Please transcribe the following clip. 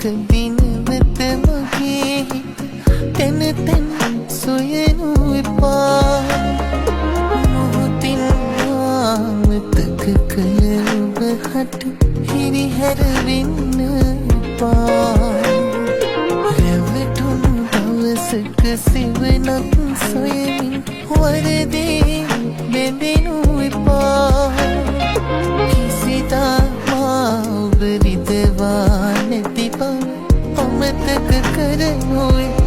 දින වෙත මගේ තැන තැන සොයනු එපා මොහොතින් මතක කළ ඔබ හට හිරිහැර වෙන්න එපා රැවටුණු දවසක සිවනක් සොයමින් වරදේ බැඳෙනු එපා කිසිදා මා ඔබ රිදවා නැති බව අමතක කරනු එපා